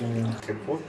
Repos.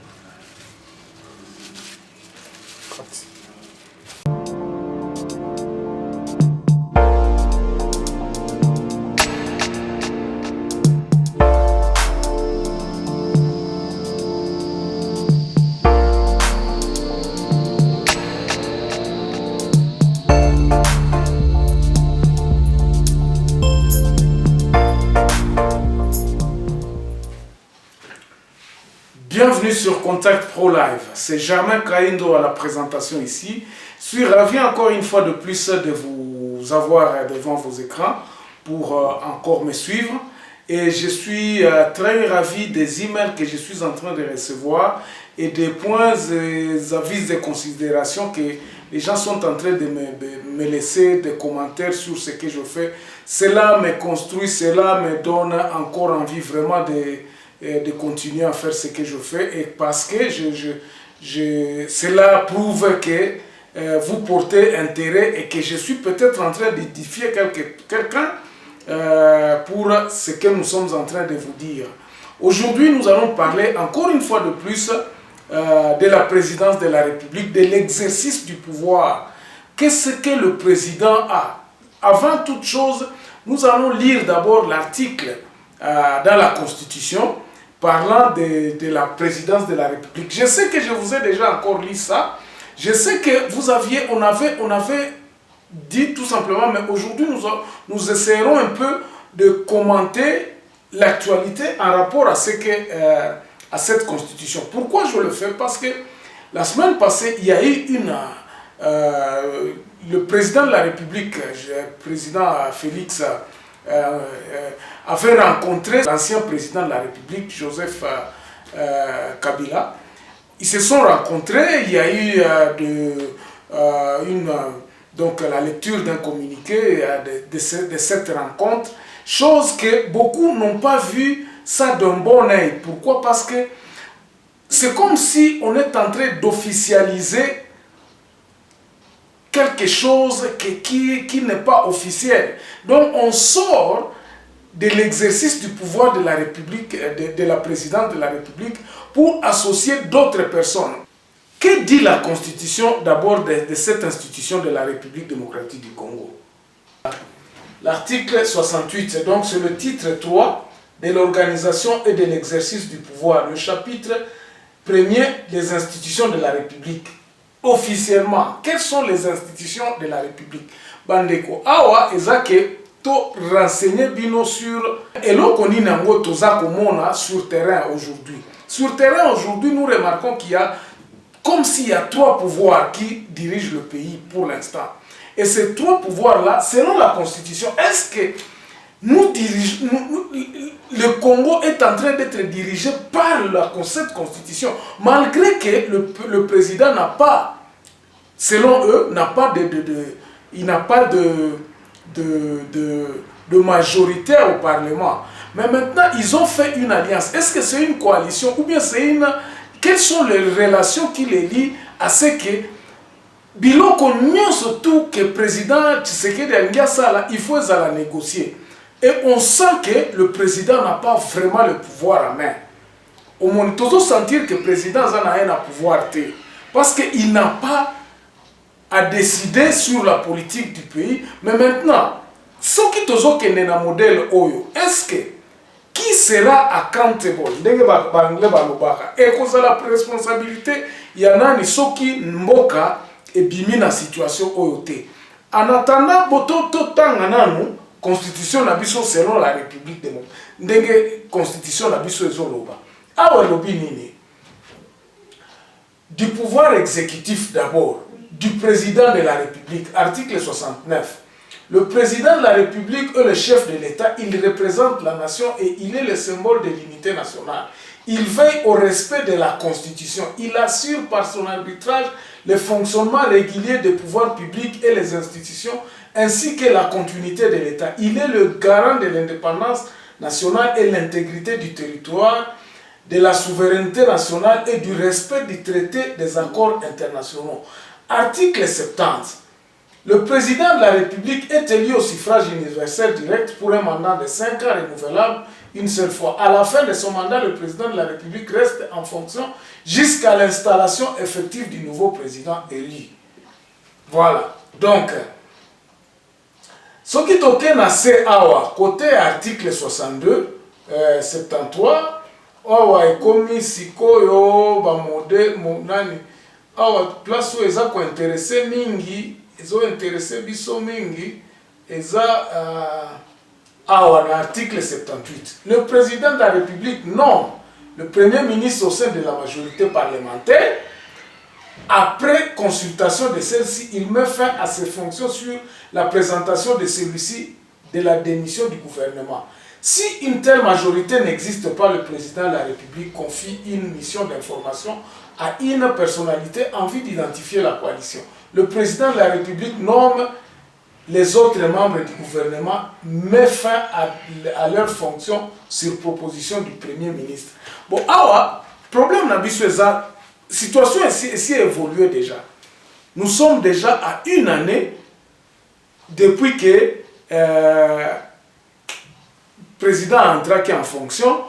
Bienvenue sur Contact Pro Live, c'est Germain Kaindo à la présentation ici. Je suis ravi encore une fois de plus de vous avoir devant vos écrans pour encore me suivre. Et je suis très ravi des emails que je suis en train de recevoir et des points, des avis, des considérations que les gens sont en train de me laisser des commentaires sur ce que je fais. Cela me construit, cela me donne encore envie vraiment de continuer à faire ce que je fais, et parce que cela prouve que vous portez intérêt et que je suis peut-être en train d'édifier quelqu'un pour ce que nous sommes en train de vous dire. Aujourd'hui, nous allons parler encore une fois de plus de la présidence de la République, de l'exercice du pouvoir. Qu'est-ce que le président a? Avant toute chose, nous allons lire d'abord l'article dans la Constitution parlant de la présidence de la République. Je sais que je vous ai déjà encore lu ça. Je sais que on avait dit tout simplement, mais aujourd'hui nous essaierons un peu de commenter l'actualité en rapport à à cette Constitution. Pourquoi je le fais? Parce que la semaine passée, il y a eu le président de la République, le président Félix, avait rencontré l'ancien président de la République, Joseph Kabila. Ils se sont rencontrés, il y a eu donc la lecture d'un communiqué de cette rencontre, chose que beaucoup n'ont pas vu ça d'un bon œil. Pourquoi? Parce que c'est comme si on est en train d'officialiser quelque chose qui n'est pas officiel. Donc on sort de l'exercice du pouvoir de la République, de la présidence de la République, pour associer d'autres personnes. Que dit la Constitution d'abord de cette institution de la République démocratique du Congo? L'article 68, donc c'est le titre 3 de l'organisation et de l'exercice du pouvoir. Le chapitre 1er des institutions de la République. Officiellement, quelles sont les institutions de la République? Bandeko, awa ezake to renseigner bino sur eloko nini nango toza komona sur terrain aujourd'hui. Sur terrain aujourd'hui, nous remarquons qu'il y a comme s'il y a trois pouvoirs qui dirigent le pays pour l'instant. Et ces trois pouvoirs-là, selon la Constitution, est-ce que le Congo est en train d'être dirigé par cette Constitution, malgré que le président n'a pas, selon eux, il n'a pas de majorité au Parlement. Mais maintenant, ils ont fait une alliance. Est-ce que c'est une coalition ou bien c'est une... Quelles sont les relations qui les lient à ce que biloko surtout que le président Tshisekedi Ngasala, il faut la négocier. Et on sent que le président n'a pas vraiment le pouvoir en main. Au moins, on sentir que le président n'a pas pouvoir. Parce qu'il n'a pas à décider sur la politique du pays. Mais maintenant, ce qui est un modèle Oyo, est-ce que qui sera accountable? Et cause la responsabilité, il y en a qui mboka et bimi na situation Oyo. En attendant, constitution nabiso selon la République démocratique. Constitution nabiso ezoloba. Awa lobi nini? Du pouvoir exécutif d'abord, du président de la République, article 69. Le président de la République est le chef de l'État, il représente la nation et il est le symbole de l'unité nationale. Il veille au respect de la Constitution. Il assure par son arbitrage le fonctionnement régulier des pouvoirs publics et les institutions, ainsi que la continuité de l'État. Il est le garant de l'indépendance nationale et l'intégrité du territoire, de la souveraineté nationale et du respect du traité des accords internationaux. Article 70. Le président de la République est élu au suffrage universel direct pour un mandat de 5 ans renouvelable une seule fois. À la fin de son mandat, le président de la République reste en fonction jusqu'à l'installation effective du nouveau président élu. Voilà. Donc, ce qui est OK, c'est côté article 62, 73, awa ekomi sikoyo ba modèle monani awa place où eza ko intéressé mingi ezo intéressé biso mingi eza awa l'article 78. Le président de la République nomme le premier ministre au sein de la majorité parlementaire. Après consultation de celle-ci, il met fin à ses fonctions sur la présentation de celui-ci de la démission du gouvernement. Si une telle majorité n'existe pas, le président de la République confie une mission d'information à une personnalité en vue d'identifier la coalition. Le président de la République nomme les autres membres du gouvernement, met fin à leurs fonctions sur proposition du Premier ministre. Bon, awa, problème n'a pas ça. Situation ici a évolué déjà. Nous sommes déjà à une année depuis que le président a entré en fonction.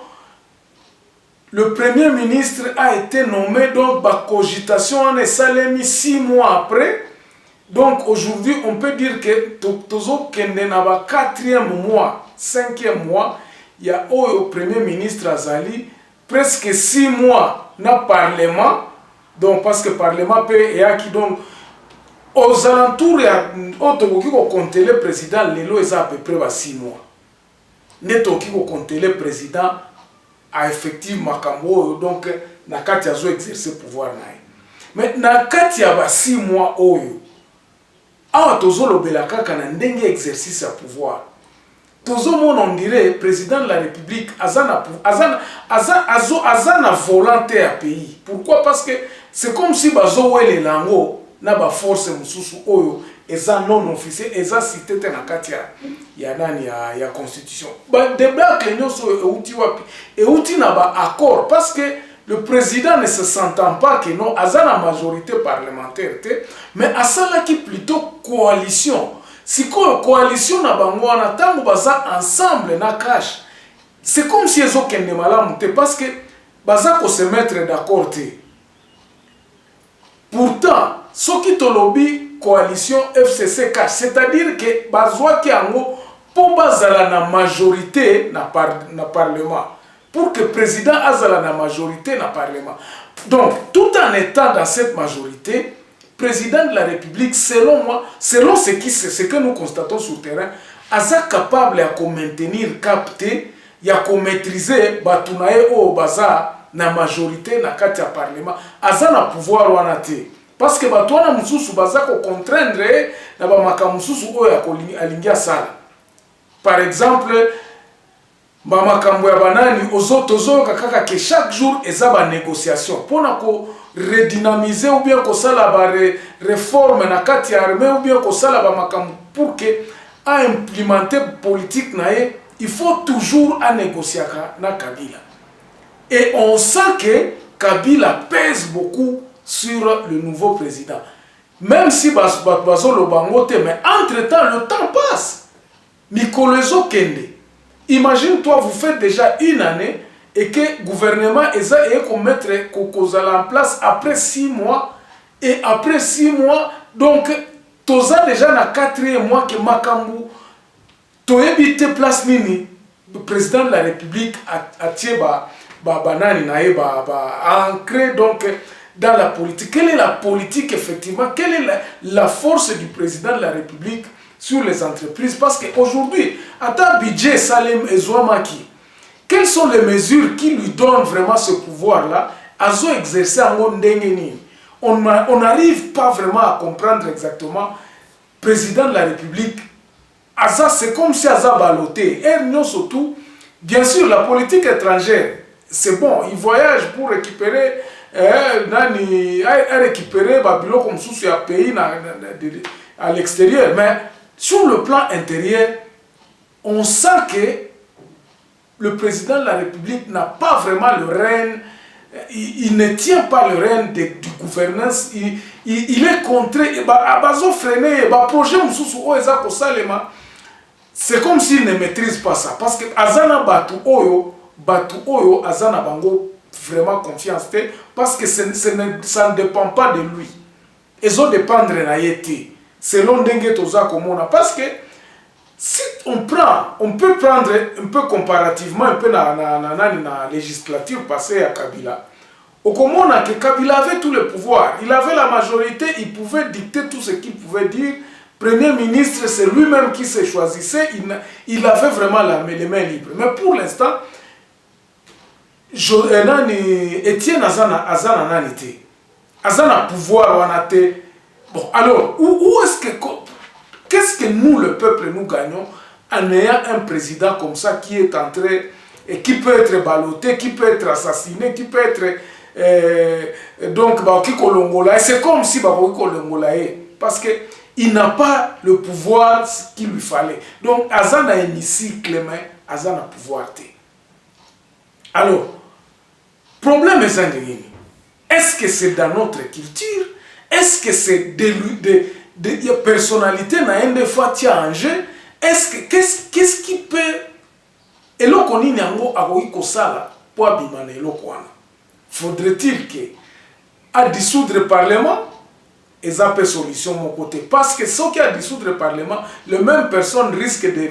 Le Premier ministre a été nommé, donc la cogitation en est mis 6 mois après. Donc aujourd'hui, on peut dire que Tozo Kendenaba 4e mois, 5e mois, il y a au Premier ministre Azali presque 6 mois dans le Parlement. Donc parce que le Parlement peut et qui donc aux alentours, il compter le président, Lelo est à peu près 6 mois. Neto qui compter le président a effectivement donc na kati azo exercer pouvoir naï. Mais na kati ya 6 mois oyo awa tozo lobela kaka na ndenge exercice ya pouvoir. Tozo on dirait président de la République azana volonté à pays. Pourquoi? Parce que c'est comme si bazo wele lango na ba force mususu oyo eza non officiel eza cité na kati ya nani ya constitution. Ba débat que nous so euti wapi euti na ba accord parce que le président ne se sentant pas que non azana majorité parlementaire mais asala qui plutôt coalition. Si quoi coalition na bango na tango baza ensemble na cash. C'est comme si ezo kende malamu te parce que baza ko se mettre d'accord te. Pourtant, ce qui te lobby coalition FCC cash, c'est-à-dire que bazwa ki ango pour bazala na majorité na parlement. Pour que le président azala na majorité na parlement. Donc, tout en étant dans cette majorité, président de la République, selon moi, selon ce que nous constatons sur le terrain, asa capable à maintenir, capter, à maîtriser batunae o baza na majorité na kati ya parlement, asa na pouvoir wanate. Parce que batwana mususu baza ko contraindre na ba makamususu o ya alingia sala. Par exemple, ba makambo ya banani ozotozo kaka que chaque jour eza ba négociation pona ko redynamiser ou bien ko sala ba réforme na kati ya armée ou bien ko sala ba makambo pour que à implémenter politique nae il faut toujours à négocier na Kabila. Et on sent que Kabila pèse beaucoup sur le nouveau président. Même si bazo lo bangote mais entre-temps le temps passe. Mikolezo Kende. Imagine-toi, vous faites déjà une année et que le gouvernement est mettre en place après 6 mois. Et après 6 mois, donc, tu as déjà dans 4e mois que Makambu, tu as habité place nini. Le président de la République a ancré donc dans la politique. Quelle est la politique effectivement? Quelle est la force du président de la République sur les entreprises? Parce qu'aujourd'hui, à ta budget Salem et Zouamaki, quelles sont les mesures qui lui donnent vraiment ce pouvoir-là à exercer en Ondengeni? On n'arrive pas vraiment à comprendre exactement le président de la République. C'est comme si Aza baloté. Et non surtout, bien sûr, la politique étrangère, c'est bon, il voyage pour récupérer Babylone comme sous un pays à l'extérieur. Mais sur le plan intérieur, on sent que le président de la République n'a pas vraiment le règne, il ne tient pas le règne du gouvernance, il est contré, il a freiné, il projet c'est comme s'il ne maîtrise pas ça. Parce que Azana Batu Oyo, Azana Bango, vraiment confiance, parce que ça ne dépend pas de lui. Ils ont dépendre de l'ayété. Selon Dengue Toza Komona. Parce que si on peut prendre un peu comparativement, un peu dans la législature passée à Kabila. Au Komona, que Kabila avait tout le pouvoir. Il avait la majorité, il pouvait dicter tout ce qu'il pouvait dire. Premier ministre, c'est lui-même qui se choisissait. Il avait vraiment les mains libres. Mais pour l'instant, Etienne Azana Nanité. Azana pouvoir Wanate. Bon, alors, où est-ce que. Qu'est-ce que nous, le peuple, nous gagnons en ayant un président comme ça qui est entré et qui peut être ballotté, qui peut être assassiné, qui peut être. Donc, Baoki Kolongola. C'est comme si Baoki Kolongola est. Parce que. Il n'a pas le pouvoir qu'il lui fallait. Donc, Azana est ici, Clément, Azana pouvoir. Alors, problème est Zangérini. Est-ce que c'est dans notre culture? Est-ce que c'est des personnalités n'a un des fois changé? Qu'est-ce qui peut. Et là, on y a un sala pour abimane l'okwana. Faudrait-il que à dissoudre le Parlement? Et ça peut solution de mon côté. Parce que ceux qui ont dissoudre le Parlement, les mêmes personnes risquent de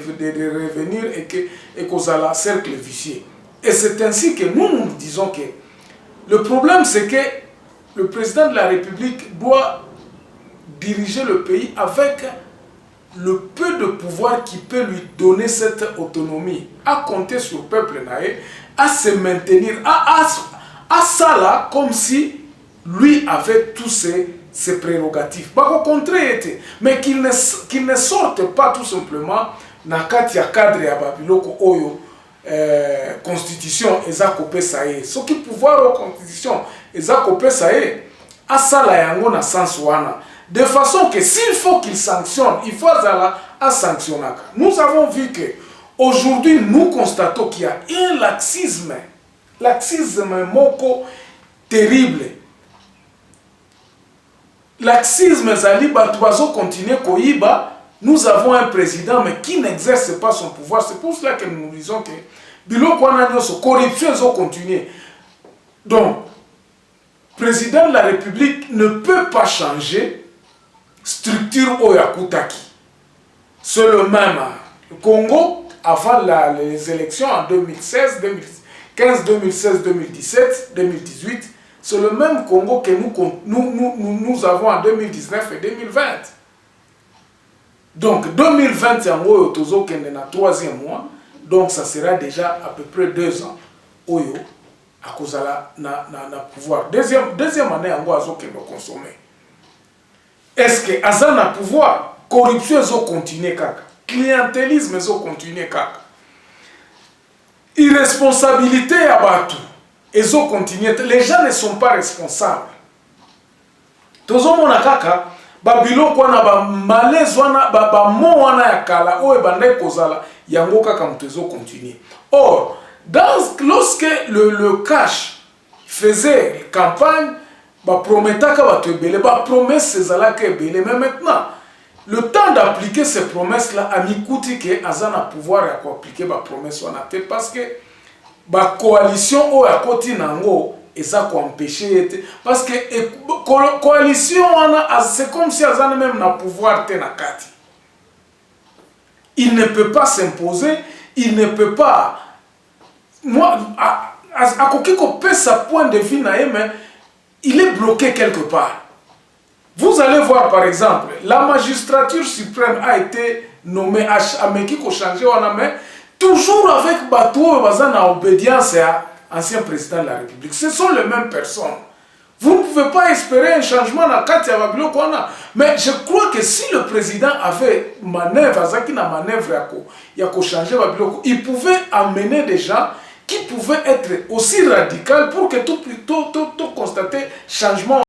revenir et qu'on a un cercle vicieux. Et c'est ainsi que nous disons que le problème, c'est que le président de la République doit diriger le pays avec le peu de pouvoir qui peut lui donner cette autonomie, à compter sur le peuple naïf, à se maintenir, à ça là, comme si lui avait tous ses prérogatives. Au contraire, mais qu'il ne sorte pas tout simplement dans le cadre de Babiloko Oyo constitution ezakopé saé. Ce qui pouvoir aux constitution ezakopé saé, à ça la yango na sens wana. De façon que s'il faut qu'il sanctionne, il faut à sanctionner. Nous avons vu que aujourd'hui nous constatons qu'il y a un laxisme moko terrible. Laxisme zali batuazo continue koyiba. Nous avons un président mais qui n'exerce pas son pouvoir. C'est pour cela que nous disons que biloko wana nyoso corruption zo continuer. Donc président de la République ne peut pas changer structure oyakutaki. C'est le même. Le Congo avant les élections en 2016, 2015, 2016, 2017, 2018. C'est le même Congo que nous avons en 2019 et 2020. Donc 2020, c'est en haut, le troisième mois. Donc ça sera déjà à peu près 2 ans. Oyo, à cause de la pouvoir. Deuxième année, en haut, qui va consommer. Est-ce que Azan a pouvoir? Corruption, ils ont continué, kaka. Clientélisme, ils ont continué, kaka. Irresponsabilité, à Batou. Ils ont continué. Les gens ne sont pas responsables. Tozo mona kaka, babilo kwa na ba malaise wana ba mo wana ya kala o e bandai kozala yango kaka mtezo continuer. Or, lorsque le cash faisait campagne, ba prometaka ba tebele, ba promesse ezalaka ebele, mais maintenant le temps d'appliquer ces promesses là a mikuti que azana pouvoir ya ko appliquer ba promesse wana te parce que ba coalition o ya koti nango eza ko empêcher parce que coalition c'est comme si azana même na pouvoir te na kati. Il ne peut pas s'imposer, il ne peut pas moi à kokiko peut sa point de vue na mais il est bloqué quelque part. Vous allez voir par exemple, la magistrature suprême a été nommée à Mekiko changé wana mais toujours avec Batou en obédience à l'ancien président de la République. Ce sont les mêmes personnes. Vous ne pouvez pas espérer un changement dans Katia Babilo Kwana. Mais je crois que si le président avait manœuvre, il pouvait amener des gens qui pouvaient être aussi radicaux pour que tout constater changement.